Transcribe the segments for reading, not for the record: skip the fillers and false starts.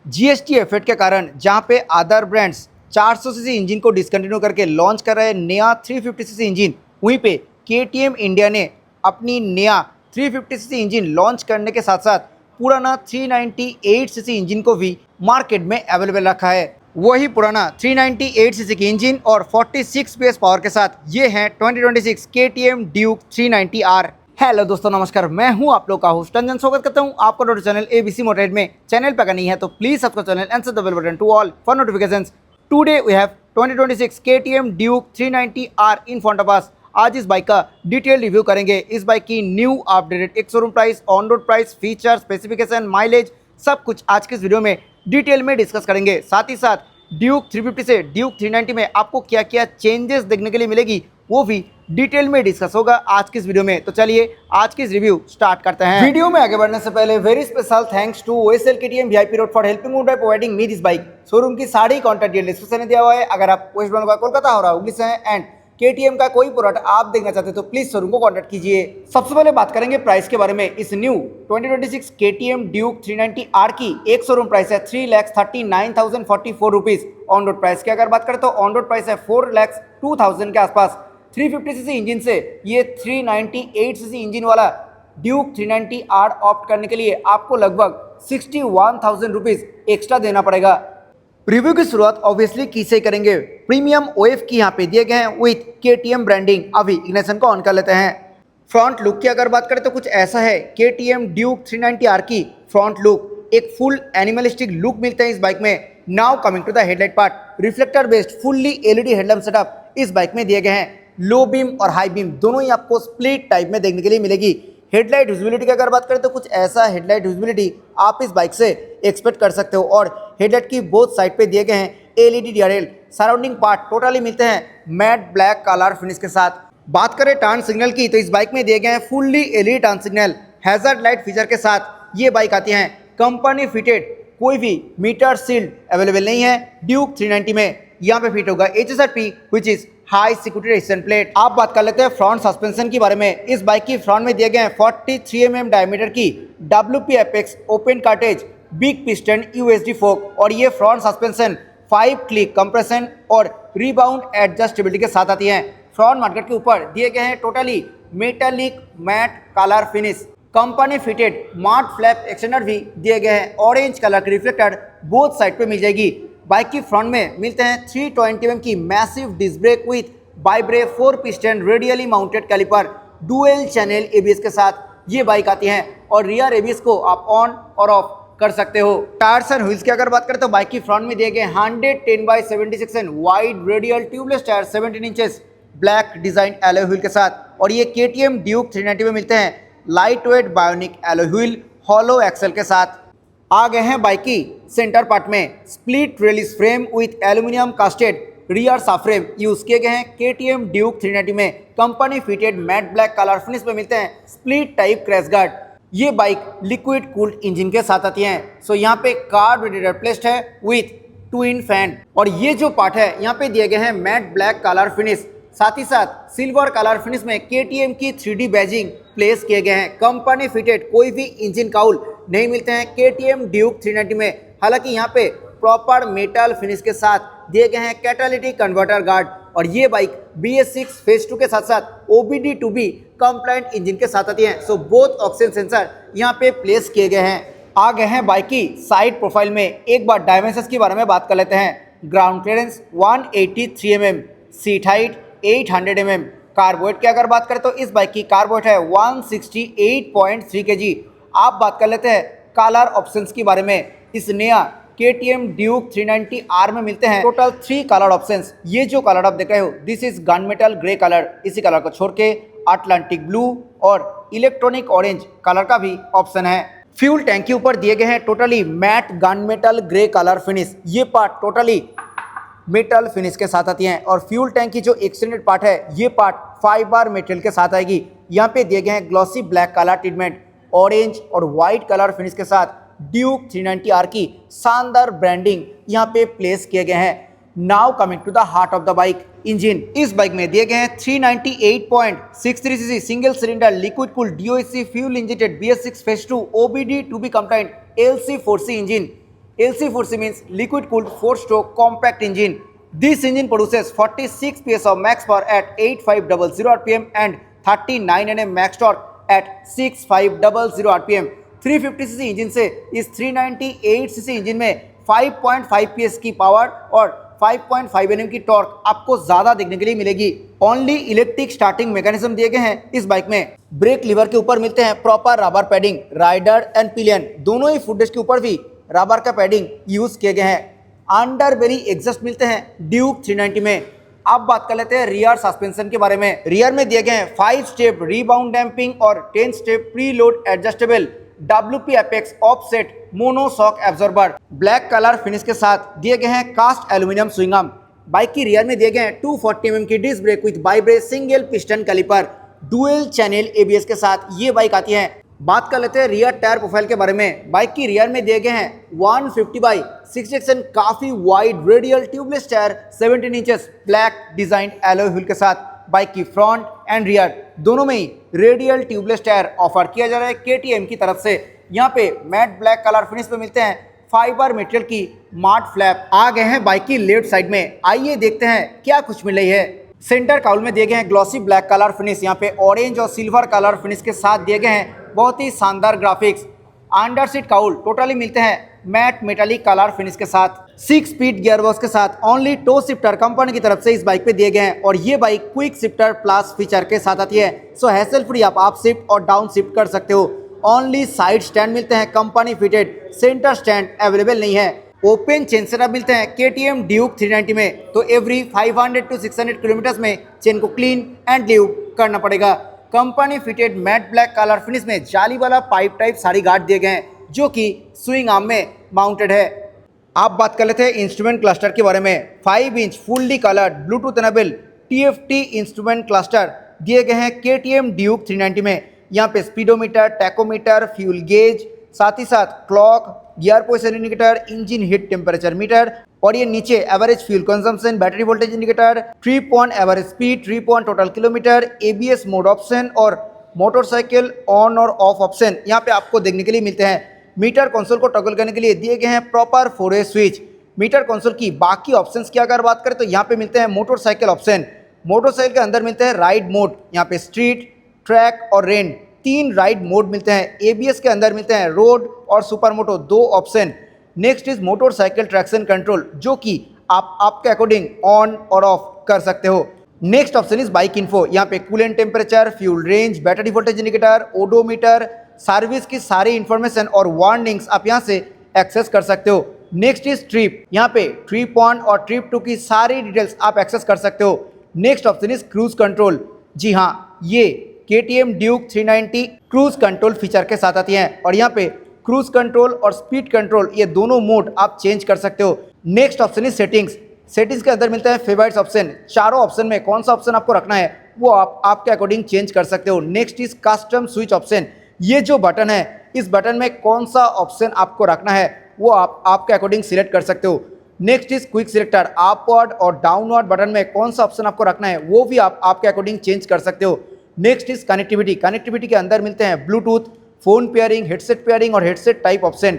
GST effect के कारण जहां पे अदर ब्रांड्स 400 सीसी इंजन को डिसकंटिन्यू करके लॉन्च कर रहे हैं नया 350 सीसी इंजन, वहीं पे केटीएम इंडिया ने अपनी नया 350 सीसी इंजन लॉन्च करने के साथ साथ पुराना 398 सीसी इंजन को भी मार्केट में अवेलेबल रखा है। वही पुराना 398 सीसी की इंजन और 46 PS पावर के साथ ये है 2026 केटीएम ड्यूक 390R। हेलो दोस्तों, नमस्कार। मैं हूं आप लोग का होस्ट रंजन। स्वागत करता हूं आपका डॉट चैनल एबीसी मोटरहेड में। चैनल पर अगर नहीं है तो please subscribe channel and set the bell button to all for notifications. Today we have 2026 KTM Duke 390R in front of us. आज इस बाइक का डिटेल रिव्यू करेंगे। इस बाइक की न्यू अपडेटेड एक showroom price, on road price, feature, specification, mileage, सब कुछ आज के इस वीडियो में डिटेल में डिस्कस करेंगे। साथ ही साथ ड्यूक 350 से ड्यूक 390 में आपको क्या क्या चेंजेस देखने के लिए मिलेगी वो भी डिटेल में डिस्कस होगा आज की इस वीडियो में। तो चलिए आज की इस रिव्यू स्टार्ट करते हैं। वीडियो में आगे बढ़ने से पहले very special thanks to OSL KTM VIP road for helping me by providing me this bike. Showroom की सारी कॉन्टैक्ट डिटेल डिस्क्रिप्शन में दिया हुआ है। अगर आप वेस्ट बंगाल कोलकाता हो रहा हुगली से हैं एंड केटीएम का कोई प्रोडक्ट आप देखना चाहते हैं तो प्लीज शोरूम को कांटेक्ट कीजिए। सबसे पहले बात करेंगे प्राइस के बारे में। इस न्यू 2026 केटीएम ड्यूक 390R की एक शोरूम प्राइस है 3,39,044 रुपीज। ऑन रोड प्राइस की अगर बात करें तो ऑन रोड प्राइस है 4,02,000 के आसपास। 350 सीसी इंजन से ये 398 सीसी इंजन वाला ड्यूक 390R ऑप्ट करने के लिए आपको लगभग 61,000 रुपीज एक्स्ट्रा देना पड़ेगा। रिव्यू की शुरुआत ऑब्वियसली की से करेंगे। प्रीमियम ओएफ की यहाँ पे दिए गए हैं विथ केटीएम ब्रांडिंग। अभी इग्निशन को ऑन कर लेते हैं। फ्रंट लुक की अगर बात करें तो कुछ ऐसा है। केटीएम ड्यूक 390R की फ्रंट लुक एक फुल एनिमलिस्टिक लुक मिलता है इस बाइक में। Now coming to the headlight part, reflector based fully LED headlamp setup इस बाइक में दिए गए हैं। लो बीम और हाई बीम दोनों ही आपको स्प्लिट टाइप में देखने के लिए मिलेगी। हेडलाइट विजिबिलिटी की अगर बात करें तो कुछ ऐसा हेडलाइट विजिबिलिटी आप इस बाइक से एक्सपेक्ट कर सकते हो। और हेडलाइट की बोथ साइड पे दिए गए हैं LED DRL. Surrounding part totally मिलते हैं मैट ब्लैक कलर फिनिश के साथ। बात करें टर्न सिग्नल की तो इस बाइक में दिए गए हैं fully LED turn signal hazard light feature के साथ ये बाइक आती है। कंपनी फिटेड कोई भी मीटर सील्ड अवेलेबल नहीं है ड्यूक 390 में। यहाँ पे फिट होगा HSRP which is high security resistant plate. आप बात कर लेते हैं फ्रंट सस्पेंशन के बारे में। इस बाइक की फ्रंट में दिए गए हैं 43 mm डायमीटर की WP apex open cartridge big piston USD fork. और ये फ्रंट सस्पेंशन 5 क्लिक कंप्रेशन और रिबाउंड एडजस्टेबिलिटी के साथ आती है। फ्रंट मार्केट के ऊपर दिए गए हैं totally metallic matte colour finish. Company fitted mart flap extender भी दिए गए हैं। ऑरेंज कलर की रिफ्लेक्टर बोथ साइड पे मिल जाएगी। बाइक की फ्रंट में मिलते हैं 320 mm की massive disc brake with Bybre 4 piston radially mounted caliper dual channel ABS के साथ ये बाइक आती है। और रियर ABS को आप ऑन और ऑफ कर सकते हो। टायर्स एंड व्हील्स की अगर बात करें तो बाइक की फ्रंट में दिए गए 110/76 and wide radial tubeless tyre 17 inches black design alloy wheel के साथ। और ये केटीएम ड्यूक 390 में मिलते हैं light weight bionic alloy wheel hollow axle के साथ। आ गए हैं बाइक की सेंटर पार्ट में। Split release frame with aluminium casted rear sub frame use किए गए हैं केटीएम ड्यूक 390 में। Company fitted matte black colour finish में मिलते हैं स्प्लिट टाइप क्रैश गार्ड। ये बाइक लिक्विड कूल्ड इंजन के साथ आती है। सो यहाँ पे कार्ब रेडिएटर प्लेस्ड है विथ ट्विन फैन। और ये जो पार्ट है यहाँ पे दिए गए हैं मैट ब्लैक कलर फिनिश। साथ ही साथ सिल्वर कलर फिनिश में केटीएम की 3D बैजिंग प्लेस किए गए हैं। कंपनी फिटेड कोई भी इंजन काउल नहीं मिलते हैं केटीएम ड्यूक 390 में। हालांकि यहाँ पे प्रॉपर मेटल फिनिश के साथ दिए गए हैं कैटालिटिक कन्वर्टर गार्ड। और ये बाइक BS6 फेज 2 के साथ साथ OBD2B कंप्लाइंट इंजन के साथ आती है। सो बोथ ऑक्सीजन सेंसर यहाँ पे प्लेस किए गए हैं। आ गए हैं बाइक की साइड प्रोफाइल में। एक बार डायमेंशंस के बारे में बात कर लेते हैं। Ground clearance 183 mm, seat height 800 mm। कार्बोवेट की अगर बात करें तो इस बाइक की कार्बोवेट है 168.3 kg। आप बात कर लेते हैं कलर ऑप्शंस के बारे में। इस नया केटीएम ड्यूक 390R में मिलते हैं टोटल 3 कलर ऑप्शंस। ये जो कलर आप देख रहे हो this is gun metal grey colour. इसी कलर को छोड़ के अटलांटिक ब्लू और इलेक्ट्रॉनिक ऑरेंज कलर का भी ऑप्शन है। फ्यूल टैंक के ऊपर दिए गए हैं totally matte gun metal grey colour finish. ये पार्ट टोटली मेटल फिनिश के साथ आती हैं। और फ्यूल टैंक की जो एक्सटेंडेड पार्ट है ये पार्ट फाइबर मेटेरियल के साथ आएगी। यहाँ पे दिए गए हैं glossy black colour treatment orange और वाइट कलर फिनिश के साथ ड्यूक 390R की शानदार ब्रांडिंग यहाँ पे प्लेस किए गए हैं। Now coming to the heart of the bike, engine. इस बाइक में दिए गए हैं 398.63 CC single cylinder liquid cooled DOHC fuel injected BS6 phase 2 OBD2B compliant LC4C engine. LC4C means liquid cooled 4-stroke compact engine. This engine produces 46 PS of max power at 8500 RPM and 39 Nm max torque at 6500 RPM. 350cc engine से इस 398cc engine में 5.5 PS की power और 5.5 Nm की torque आपको ज्यादा देखने के लिए मिलेगी। ओनली इलेक्ट्रिक स्टार्टिंग मैकेनिज्म दिए गए हैं इस बाइक में। ब्रेक लीवर के ऊपर मिलते हैं proper rubber padding. Rider and pillion दोनों ही फुटरेस्ट के ऊपर भी रबर का पैडिंग यूज किए गए हैं। अंडर बेली एग्जॉस्ट मिलते हैं ड्यूक 390 में। अब बात कर लेते हैं रियर सस्पेंशन के बारे में। रियर में दिए गए हैं 5 स्टेप रिबाउंड डैम्पिंग और 10 step pre load adjustable WP apex offset monoshock absorber. Black colour finish के साथ दिए गए हैं cast aluminium swing arm. Bike की रियर में दिए गए हैं 240 mm की disc brake with ByBre single piston caliper dual channel ABS के साथ ये बाइक आती है। बात कर लेते हैं रियर टायर प्रोफाइल के बारे में। बाइक की रियर में दिए गए हैं 150/60 सेक्शन काफी wide radial tubeless tyre 17 inches black design alloy wheel के साथ। बाइक की फ्रंट एंड रियर दोनों में ही रेडियल ट्यूबलेस टायर ऑफर किया जा रहा है KTM की तरफ से। यहाँ पे मैट ब्लैक कलर फिनिश पे मिलते हैं फाइबर मटेरियल की मार्ट फ्लैप। आ गए हैं बाइक की लेफ्ट साइड में। आइए देखते हैं क्या कुछ मिल रही है। सेंटर काउल में दिए गए हैं ग्लॉसी ब्लैक कलर फिनिश। यहाँ पे ऑरेंज और सिल्वर कलर फिनिश के साथ दिए गए हैं बहुत ही शानदार graphics. Under seat cowl totally मिलते हैं मैट मेटालिक कलर फिनिश के साथ। 6 स्पीड गियरबॉक्स के साथ ओनली टो शिफ्टर कंपनी की तरफ से इस बाइक पे दिए गए हैं और ये bike quick shifter plus feature के साथ आती है। सो हैसल फ्री आप अप शिफ्ट और डाउन शिफ्ट कर सकते हो। ओनली साइड स्टैंड मिलते हैं company fitted, centre stand available नहीं है। ओपन चेन सेटअप मिलते हैं KTM ड्यूक 390 में। तो एवरी 500 to 600 किलोमीटर में चेन को क्लीन एंड ल्यूब करना पड़ेगा। Company fitted matte black colour finish में जाली वाला पाइप टाइप सारी गार्ड दिए गए हैं जो कि स्विंग आर्म में माउंटेड है। आप बात कर लेते हैं इंस्ट्रूमेंट क्लस्टर के बारे में। 5 inch fully coloured Bluetooth enable TFT instrument cluster दिए गए हैं KTM ड्यूक 390 में। यहाँ पे स्पीडोमीटर, टैकोमीटर, फ्यूल गेज, साथ ही साथ clock, gear position indicator, engine heat temperature metre और ये नीचे average fuel consumption, battery voltage indicator, trip on average speed, trip on total kilometre, ABS mode option और motorcycle on और of option यहाँ पे आपको देखने के लिए मिलते हैं। मीटर कंसोल को टॉगल करने के लिए दिए गए हैं proper 4-way switch. Meter console की बाकी ऑप्शंस की अगर बात करें तो यहाँ पे मिलते हैं मोटरसाइकिल ऑप्शन। मोटरसाइकिल के अंदर मिलते हैं राइड मोड, यहाँ पे स्ट्रीट, ट्रैक और रेन 3 राइड मोड मिलते हैं। ABS के अंदर मिलते हैं रोड और super moto 2 option. Next is motorcycle traction control जो कि आप आपके अकॉर्डिंग ऑन और ऑफ कर सकते हो। Next option is bike info. यहाँ पे coolant temperature, fuel range, battery voltage indicator, odometer, service की सारी इंफॉर्मेशन और वार्निंग्स आप यहाँ से एक्सेस कर सकते हो। Next is trip. यहाँ पे ट्रिप 1 और ट्रिप 2 की सारी डिटेल्स आप एक्सेस कर सकते हो। Next option is cruise control. जी हाँ, ये KTM Duke 390 cruise control feature के साथ आती है और यहाँ पे क्रूज कंट्रोल और स्पीड कंट्रोल ये दोनों मोड आप चेंज कर सकते हो। Next option is settings. Settings के अंदर मिलता है फेवरेट्स ऑप्शन। चारों ऑप्शन में कौन सा ऑप्शन आपको रखना है वो आप आपके अकॉर्डिंग चेंज कर सकते हो। Next is custom switch option. ये जो बटन है इस बटन में कौन सा ऑप्शन आपको रखना है वो आप आपके अकॉर्डिंग सिलेक्ट कर सकते हो। Next is quick selector. Upward और डाउनवर्ड बटन में कौन सा ऑप्शन आपको रखना है वो भी आप आपके अकॉर्डिंग चेंज कर सकते हो। Next is connectivity. कनेक्टिविटी के अंदर मिलते हैं Bluetooth, phone pairing, headset pairing और headset type option.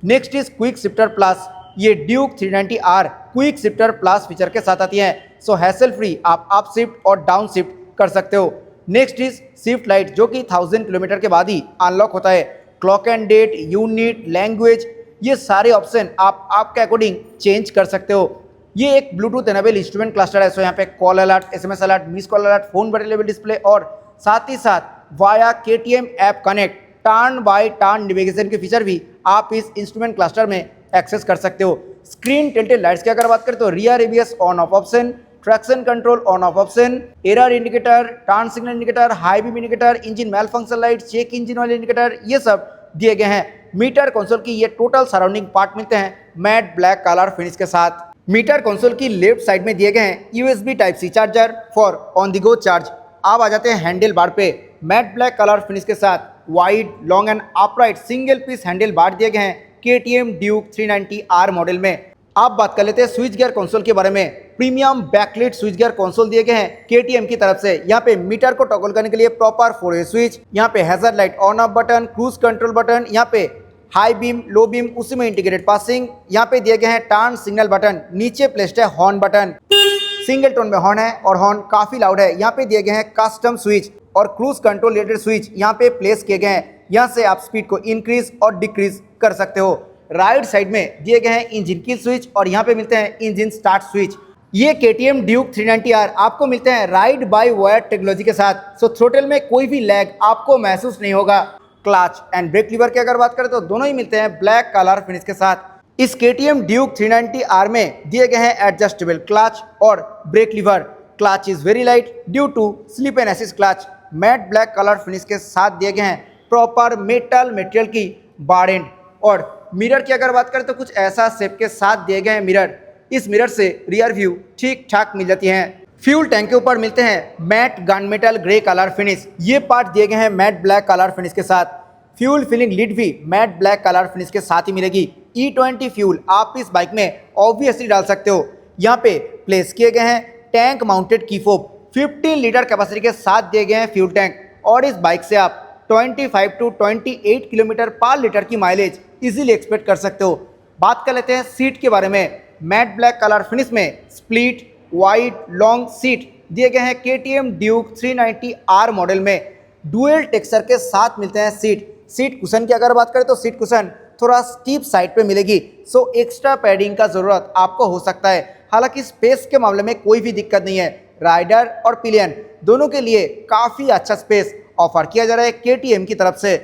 Next is quick shifter plus. ये Duke 390R quick shifter plus feature के साथ आती है। सो हैसल फ्री आप अप शिफ्ट और डाउन शिफ्ट कर सकते हो। नेक्स्ट इज शिफ्ट लाइट जो कि 1000 किलोमीटर के बाद ही अनलॉक होता है। Clock and date, unit, language ये सारे ऑप्शन आप आपके अकॉर्डिंग चेंज कर सकते हो। ये एक ब्लूटूथ एनेबल इंस्ट्रूमेंट क्लस्टर है। सो यहाँ पे call alert, SMS alert, miss call alert, phone battery level display और साथ ही साथ via KTM app connect turn by turn navigation के फीचर भी आप इस इंस्ट्रूमेंट क्लस्टर में एक्सेस कर सकते हो। स्क्रीन टिल्टेड लाइट्स की अगर बात करें तो rear ABS on off option, traction control on off option, error indicator, turn signal indicator, high beam indicator, engine malfunction light, check engine oil indicator ये सब दिए गए हैं। मीटर कंसोल की ये टोटल सराउंडिंग पार्ट मिलते हैं matte black colour finish के साथ। मीटर कंसोल की लेफ्ट साइड में दिए गए हैं USB Type-C charger for on the go charge. आप आ जाते हैं हैंडल बार पे। मैट ब्लैक कलर फिनिश के साथ wide, long and upright single piece handle bar दिए गए हैं KTM ड्यूक 390R मॉडल में। आप बात कर लेते हैं स्विच गियर कंसोल के बारे में। Premium backlight switch gear console दिए गए हैं KTM की तरफ से। यहाँ पे मीटर को टॉगल करने के लिए प्रॉपर 4-way स्विच, यहाँ पे hazard light on off button, cruise control button, यहाँ पे हाई बीम, लो बीम, उसी में इंटीग्रेटेड पासिंग। यहाँ पे दिए गए हैं टर्न सिग्नल बटन, नीचे प्लेस्ड है हॉर्न बटन, सिंगल टोन में हॉर्न है और हॉर्न काफी लाउड है। यहाँ पे दिए गए हैं कस्टम स्विच और क्रूज कंट्रोल रिलेटेड स्विच यहाँ पे प्लेस किए गए हैं। यहाँ से आप स्पीड को इंक्रीज और डिक्रीज कर सकते हो। राइट साइड में दिए गए हैं इंजन की स्विच और यहाँ पे मिलते हैं इंजन स्टार्ट स्विच। ये KTM ड्यूक 390R आपको मिलते हैं राइड बाय वायर टेक्नोलॉजी के साथ। सो थ्रोटल में कोई भी लैग आपको महसूस नहीं होगा। क्लच एंड ब्रेक लीवर की अगर बात करें तो दोनों ही मिलते हैं ब्लैक कलर फिनिश के साथ। इस KTM ड्यूक 390R में दिए गए हैं एडजस्टेबल क्लच और brake lever. Clutch is very light due to slip and assist clutch. Matte black colour finish के साथ दिए गए हैं प्रॉपर मेटल मटेरियल की बार एंड। और मिरर की अगर बात करें तो कुछ ऐसा शेप के साथ दिए गए हैं मिरर। इस मिरर से रियर व्यू ठीक ठाक मिल जाती है। फ्यूल टैंक के ऊपर मिलते हैं matte gun metal grey colour finish. ये पार्ट दिए गए हैं मैट ब्लैक कलर फिनिश के साथ। फ्यूल फिलिंग लिड भी मैट ब्लैक कलर फिनिश के साथ ही मिलेगी। E20 फ्यूल आप इस बाइक में ऑब्वियसली डाल सकते हो। यहाँ पे प्लेस किए गए हैं टैंक माउंटेड की फोब। 15 लीटर कैपेसिटी के साथ दिए गए हैं फ्यूल टैंक और इस बाइक से आप 25 टू 28 किलोमीटर पर लीटर की माइलेज इजीली एक्सपेक्ट कर सकते हो। बात कर लेते हैं सीट के बारे में। मैट ब्लैक कलर फिनिश में स्प्लिट वाइड लॉन्ग सीट दिए गए हैं। KTM ड्यूक 390R मॉडल में डुअल टेक्सचर के साथ मिलते हैं सीट कुशन की अगर बात करें तो सीट कुशन थोड़ा स्टीप साइड पे मिलेगी। सो एक्स्ट्रा पैडिंग का ज़रूरत आपको हो सकता है। हालांकि स्पेस के मामले में कोई भी दिक्कत नहीं है। राइडर और पिलियन दोनों के लिए काफ़ी अच्छा स्पेस ऑफर किया जा रहा है KTM की तरफ से।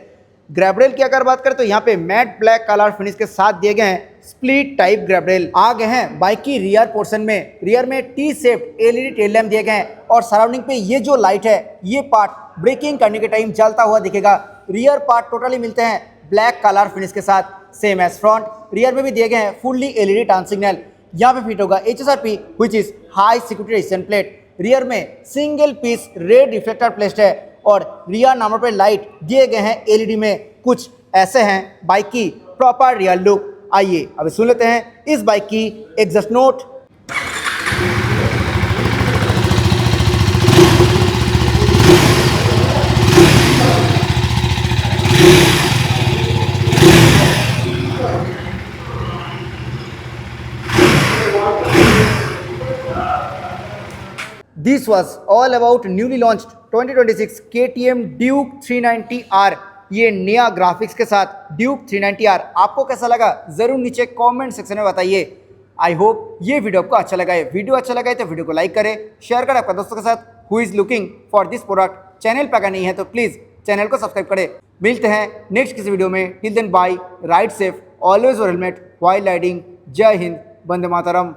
ग्रैब रेल की अगर बात करें तो यहाँ पे मैट ब्लैक कलर फिनिश के साथ दिए गए हैं स्प्लिट टाइप ग्रैब रेल। आ गए हैं बाइक की रियर पोर्शन में। रियर में T shaped LED tail lamp दिए गए हैं और सराउंडिंग पे ये जो लाइट है ये पार्ट ब्रेकिंग करने के टाइम जलता हुआ दिखेगा। रियर पार्ट टोटली मिलते हैं ब्लैक कलर फिनिश के साथ सेम एज फ्रंट। रियर में भी दिए गए हैं फुल्ली LED टर्न सिग्नल। यहाँ पे फिट होगा HSRP which is high security resistant plate. Rear में single piece red reflector placed है और रियर नंबर पे लाइट दिए गए हैं LED में। कुछ ऐसे हैं बाइक की प्रॉपर रियर लुक। आइए अभी सुन लेते हैं इस बाइक की exhaust note. This was all about newly launched 2026 KTM Duke 390R। ये नया ग्राफिक्स के साथ ड्यूक 390R आपको कैसा लगा जरूर नीचे कमेंट सेक्शन में बताइए। आई होप ये वीडियो आपको अच्छा लगा है। वीडियो अच्छा लगा है तो वीडियो को लाइक करें, शेयर करें आपके दोस्तों के साथ who is looking for this product. Channel पर अगर नहीं है तो प्लीज़ चैनल को सब्सक्राइब करें। मिलते हैं नेक्स्ट किसी वीडियो में। Till then bye, ride safe, always wear helmet while riding. जय हिंद, वंदे मातरम।